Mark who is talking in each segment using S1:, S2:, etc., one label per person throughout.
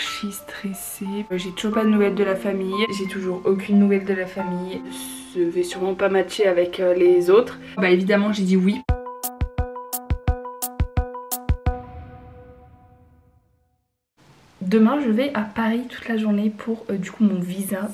S1: archi stressée. J'ai toujours pas de nouvelles de la famille. J'ai toujours aucune nouvelle de la famille. Je vais sûrement pas matcher avec les autres. Bah évidemment j'ai dit oui. Demain je vais à Paris toute la journée pour du coup mon visa.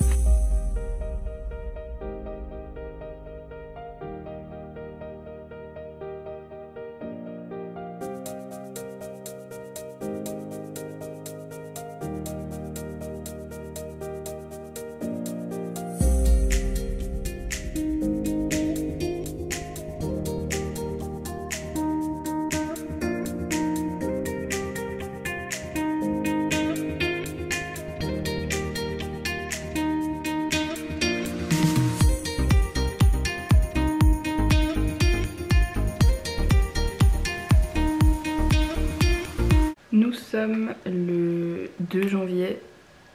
S1: Nous sommes le 2 janvier.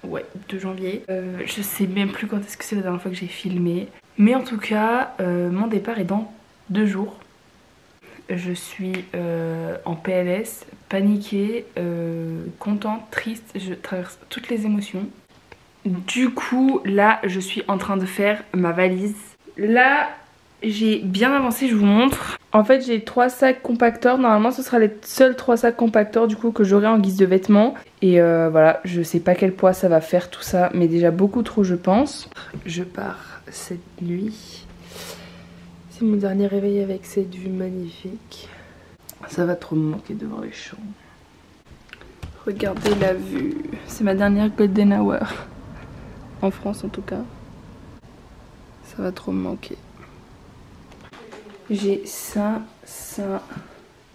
S1: Ouais, 2 janvier. Je sais même plus quand est-ce que c'est la dernière fois que j'ai filmé. Mais en tout cas, mon départ est dans 2 jours. Je suis en PLS, paniquée, contente, triste. Je traverse toutes les émotions. Du coup, là, je suis en train de faire ma valise. Là, j'ai bien avancé, je vous montre. En fait j'ai 3 sacs compacteurs, normalement ce sera les seuls 3 sacs compacteurs du coup que j'aurai en guise de vêtements. Et voilà, je sais pas quel poids ça va faire tout ça, mais déjà beaucoup trop je pense. Je pars cette nuit. C'est mon dernier réveil avec cette vue magnifique. Ça va trop me manquer de voir les champs. Regardez la vue, c'est ma dernière golden hour. En France en tout cas. Ça va trop me manquer. J'ai ça,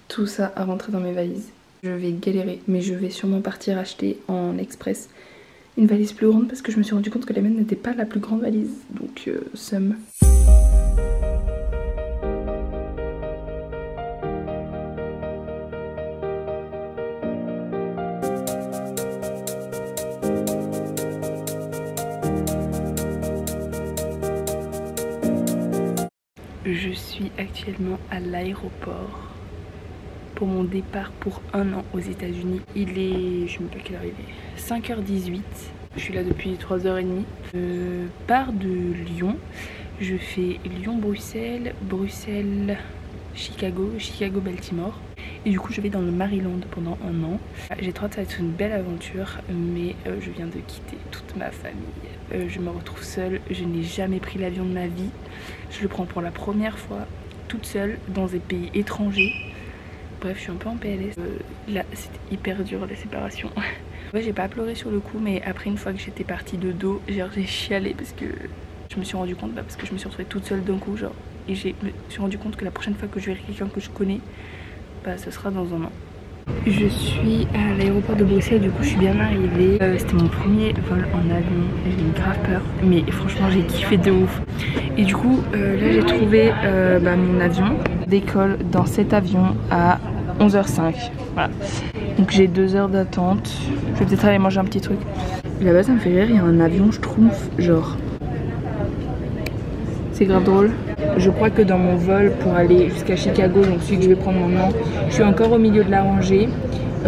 S1: tout ça à rentrer dans mes valises. Je vais galérer, mais je vais sûrement partir acheter en express une valise plus grande parce que je me suis rendu compte que la mienne n'était pas la plus grande valise. Donc, somme. Je suis actuellement à l'aéroport pour mon départ pour 1 an aux États-Unis. Il est, je ne sais même pas quelle heure il est, 5h18. Je suis là depuis 3h30. Je pars de Lyon. Je fais Lyon-Bruxelles, Bruxelles-Chicago, Chicago-Baltimore. Et du coup je vais dans le Maryland pendant 1 an. J'ai trop hâte, ça va être une belle aventure, mais je viens de quitter toute ma famille. Je me retrouve seule, je n'ai jamais pris l'avion de ma vie. Je le prends pour la première fois, toute seule, dans des pays étrangers. Bref, je suis un peu en PLS. Là, c'était hyper dur la séparation. Ouais, j'ai pas pleuré sur le coup, mais après une fois que j'étais partie de dos, genre j'ai chialé parce que je me suis rendu compte, parce que je me suis retrouvée toute seule d'un coup, genre. Et je me suis rendu compte que la prochaine fois que je verrai quelqu'un que je connais, bah ce sera dans 1 an. Je suis à l'aéroport de Bruxelles, du coup je suis bien arrivée. C'était mon premier vol en avion, j'ai eu grave peur, mais franchement j'ai kiffé de ouf. Et du coup là j'ai trouvé mon avion. Décolle dans cet avion à 11h05. Voilà. Donc j'ai 2 heures d'attente. Je vais peut-être aller manger un petit truc. Là-bas ça me fait rire, il y a un avion je trouve, genre. C'est grave drôle. Je crois que dans mon vol pour aller jusqu'à Chicago, donc celui que je vais prendre maintenant, je suis encore au milieu de la rangée.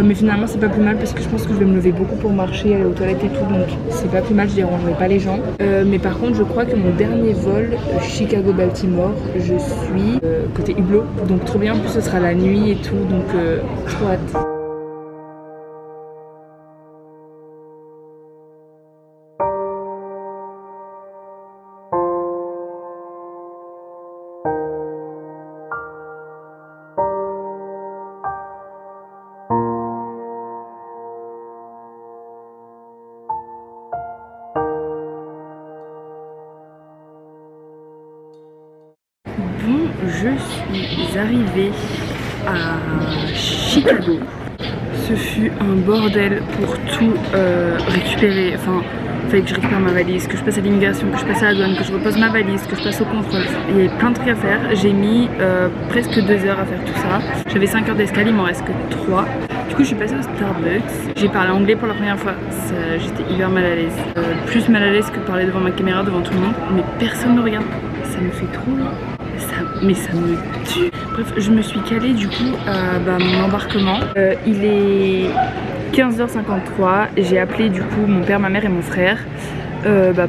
S1: Mais finalement c'est pas plus mal parce que je pense que je vais me lever beaucoup pour marcher, aller aux toilettes et tout, donc c'est pas plus mal, je dérangerai pas les gens. Mais par contre je crois que mon dernier vol Chicago-Baltimore, je suis côté hublot, donc trop bien, en plus ce sera la nuit et tout, donc trop hâte. Bon, je suis arrivée à Chicago. Ce fut un bordel pour tout récupérer. Enfin, il fallait que je récupère ma valise, que je passe à l'immigration, que je passe à la douane, que je repose ma valise, que je passe au contrôle. Il y avait plein de trucs à faire. J'ai mis presque 2 heures à faire tout ça. J'avais 5 heures d'escale, il m'en reste que 3. Du coup, je suis passée au Starbucks. J'ai parlé anglais pour la première fois. J'étais hyper mal à l'aise. Plus mal à l'aise que de parler devant ma caméra, devant tout le monde. Mais personne ne regarde. Ça me fait trop rire. Mais ça me tue. Bref, je me suis calée du coup à mon embarquement. Il est 15h53. J'ai appelé du coup mon père, ma mère et mon frère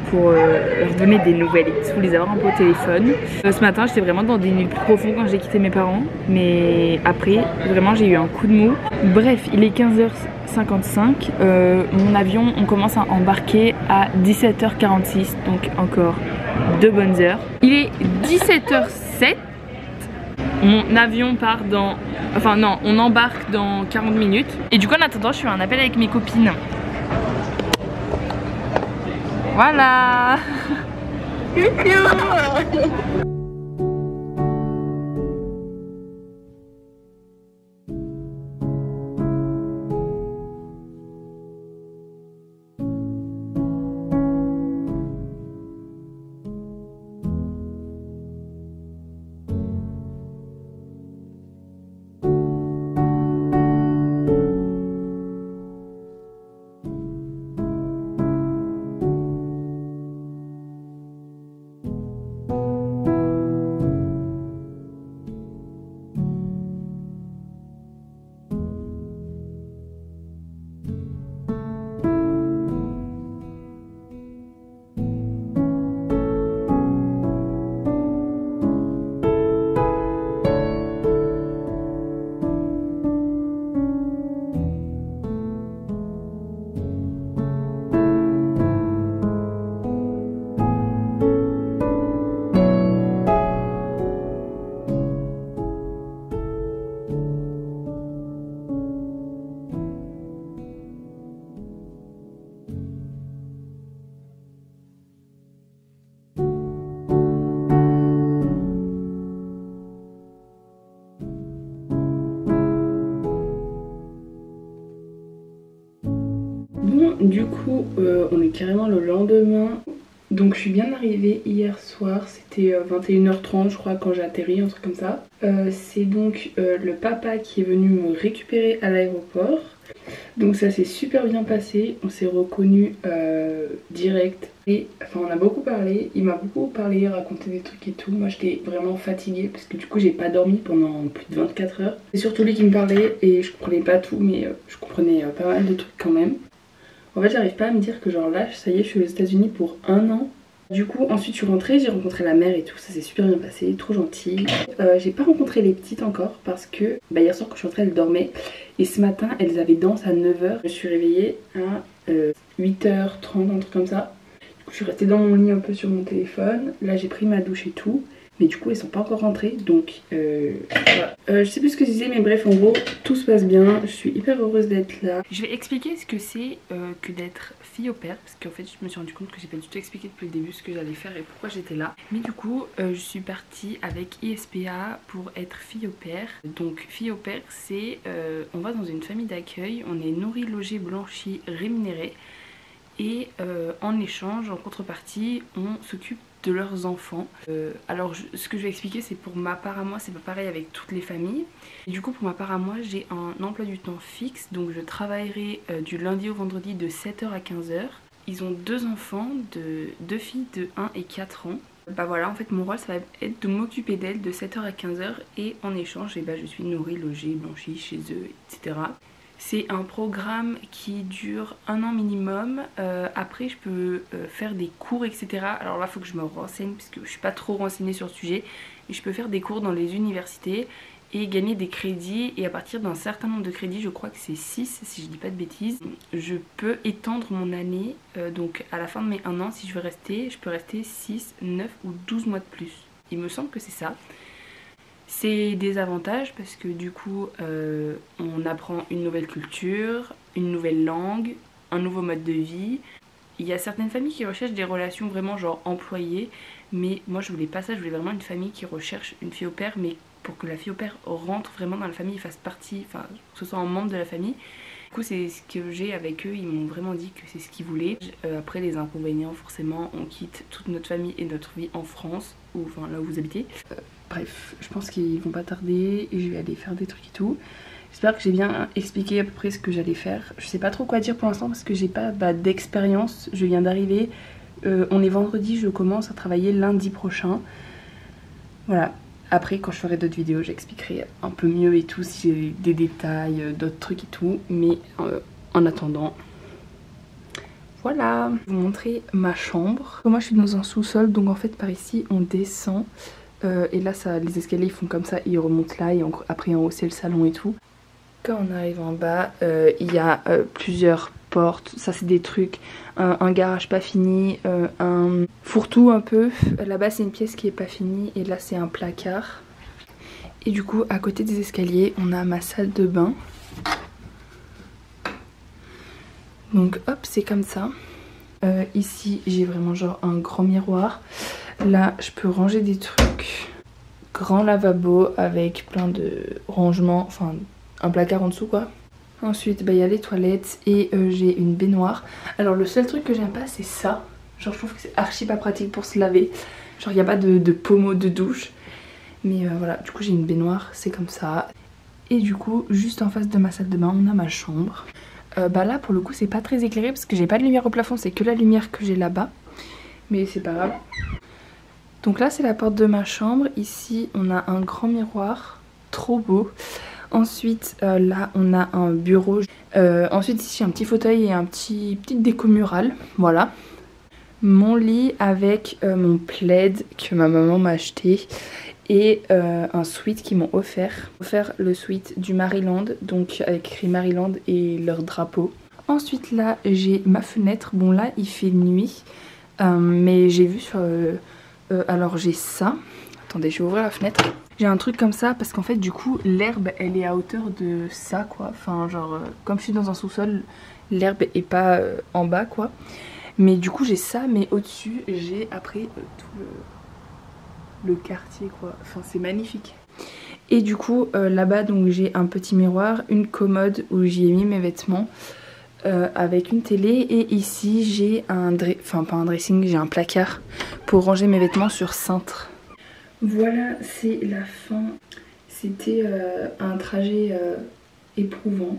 S1: pour leur donner des nouvelles et tout, les avoir un peu au téléphone. Ce matin j'étais vraiment dans des nuits profondes quand j'ai quitté mes parents, mais après vraiment j'ai eu un coup de mou. Bref, il est 15h55, mon avion on commence à embarquer à 17h46, donc encore 2 bonnes heures. Il est 17h07, mon avion part dans... Enfin non, on embarque dans 40 minutes. Et du coup en attendant je suis en appel avec mes copines. Voilà. Bon, du coup, on est carrément le lendemain. Donc je suis bien arrivée hier soir, c'était 21h30 je crois quand j'ai atterri, un truc comme ça. C'est donc le papa qui est venu me récupérer à l'aéroport. Donc ça s'est super bien passé, on s'est reconnus direct. Et enfin on a beaucoup parlé, il m'a beaucoup parlé, raconté des trucs et tout. Moi j'étais vraiment fatiguée parce que du coup j'ai pas dormi pendant plus de 24 heures. C'est surtout lui qui me parlait et je comprenais pas tout mais je comprenais pas mal de trucs quand même. En fait j'arrive pas à me dire que genre là ça y est je suis aux États-Unis pour 1 an. Du coup ensuite je suis rentrée, j'ai rencontré la mère et tout, ça s'est super bien passé, trop gentil. J'ai pas rencontré les petites encore parce que hier soir quand je suis rentrée elles dormaient. Et ce matin elles avaient danse à 9h. Je suis réveillée à 8h30, un truc comme ça. Du coup je suis restée dans mon lit un peu sur mon téléphone. Là j'ai pris ma douche et tout. Mais du coup elles sont pas encore rentrées donc voilà. Je sais plus ce que je disais mais bref en gros tout se passe bien. Je suis hyper heureuse d'être là. Je vais expliquer ce que c'est que d'être fille au père. Parce qu'en fait je me suis rendu compte que j'ai pas du tout expliqué depuis le début ce que j'allais faire et pourquoi j'étais là. Mais du coup je suis partie avec ISPA pour être fille au père. Donc fille au père c'est on va dans une famille d'accueil. On est nourri, logé, blanchi, rémunéré. Et en échange, en contrepartie, on s'occupe de leurs enfants. Alors ce que je vais expliquer c'est pour ma part à moi, c'est pas pareil avec toutes les familles. Et du coup pour ma part à moi j'ai un emploi du temps fixe, donc je travaillerai du lundi au vendredi de 7h à 15h. Ils ont 2 enfants, 2 filles de 1 et 4 ans. Bah voilà, en fait mon rôle ça va être de m'occuper d'elles de 7h à 15h et en échange je suis nourrie, logée, blanchie chez eux, etc. C'est un programme qui dure 1 an minimum. Après je peux faire des cours etc. Alors là il faut que je me renseigne parce que je suis pas trop renseignée sur le sujet. Mais je peux faire des cours dans les universités et gagner des crédits. Et à partir d'un certain nombre de crédits, je crois que c'est 6 si je dis pas de bêtises, je peux étendre mon année. Donc à la fin de mes 1 an, si je veux rester, je peux rester 6, 9 ou 12 mois de plus. Il me semble que c'est ça. C'est des avantages parce que du coup on apprend une nouvelle culture, une nouvelle langue, un nouveau mode de vie. Il y a certaines familles qui recherchent des relations vraiment genre employées, mais moi je voulais pas ça, je voulais vraiment une famille qui recherche une fille au père, mais pour que la fille au père rentre vraiment dans la famille, fasse partie, enfin que ce soit un membre de la famille. Du coup c'est ce que j'ai avec eux, ils m'ont vraiment dit que c'est ce qu'ils voulaient. Après les inconvénients, forcément on quitte toute notre famille et notre vie en France, ou enfin là où vous habitez. Bref, je pense qu'ils vont pas tarder et je vais aller faire des trucs et tout. J'espère que j'ai bien expliqué à peu près ce que j'allais faire. Je sais pas trop quoi dire pour l'instant parce que j'ai pas d'expérience. Je viens d'arriver. On est vendredi, je commence à travailler lundi prochain. Voilà. Après quand je ferai d'autres vidéos j'expliquerai un peu mieux et tout si j'ai des détails, d'autres trucs et tout. Mais en attendant, voilà. Je vais vous montrer ma chambre. Moi je suis dans un sous-sol, donc en fait par ici on descend. Et là les escaliers ils font comme ça, ils remontent là et après en haut c'est le salon et tout. Quand on arrive en bas, il y a plusieurs portes, ça c'est des trucs, un garage pas fini, un fourre-tout un peu. Là-bas c'est une pièce qui est pas finie et là c'est un placard. Et du coup à côté des escaliers on a ma salle de bain. Donc hop c'est comme ça. Ici j'ai vraiment genre un grand miroir. Là je peux ranger des trucs. Grand lavabo avec plein de rangements, enfin un placard en dessous quoi. Ensuite il y a les toilettes et j'ai une baignoire. Alors le seul truc que j'aime pas c'est ça. Genre je trouve que c'est archi pas pratique pour se laver. Genre il n'y a pas de pommeau de douche. Mais voilà, du coup j'ai une baignoire, c'est comme ça. Et du coup juste en face de ma salle de bain on a ma chambre. Là pour le coup c'est pas très éclairé parce que j'ai pas de lumière au plafond, c'est que la lumière que j'ai là-bas. Mais c'est pas grave. Donc là c'est la porte de ma chambre. Ici on a un grand miroir, trop beau. Ensuite là on a un bureau. Ensuite ici un petit fauteuil et un petite déco murale. Voilà. Mon lit avec mon plaid que ma maman m'a acheté. Et un sweat qu'ils m'ont offert. Le sweat du Maryland, donc avec écrit Maryland et leur drapeau. Ensuite là j'ai ma fenêtre. Bon là il fait nuit. Mais j'ai vu sur... alors j'ai ça. Attendez je vais ouvrir la fenêtre. J'ai un truc comme ça parce qu'en fait du coup l'herbe elle est à hauteur de ça quoi. Enfin genre comme je suis dans un sous-sol l'herbe est pas en bas quoi. Mais du coup j'ai ça mais au-dessus j'ai après tout le quartier quoi. Enfin c'est magnifique. Et du coup là-bas donc j'ai un petit miroir, une commode où j'y ai mis mes vêtements. Avec une télé et ici j'ai enfin pas un dressing, j'ai un placard pour ranger mes vêtements sur cintre. Voilà c'est la fin, c'était un trajet éprouvant.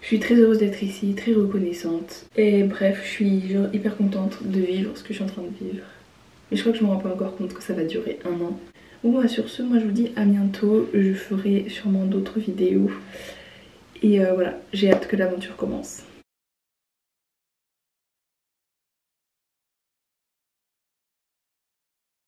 S1: Je suis très heureuse d'être ici, très reconnaissante et bref je suis genre hyper contente de vivre ce que je suis en train de vivre. Mais je crois que je me rends pas encore compte que ça va durer un an. Bon bah sur ce moi je vous dis à bientôt, je ferai sûrement d'autres vidéos et voilà j'ai hâte que l'aventure commence.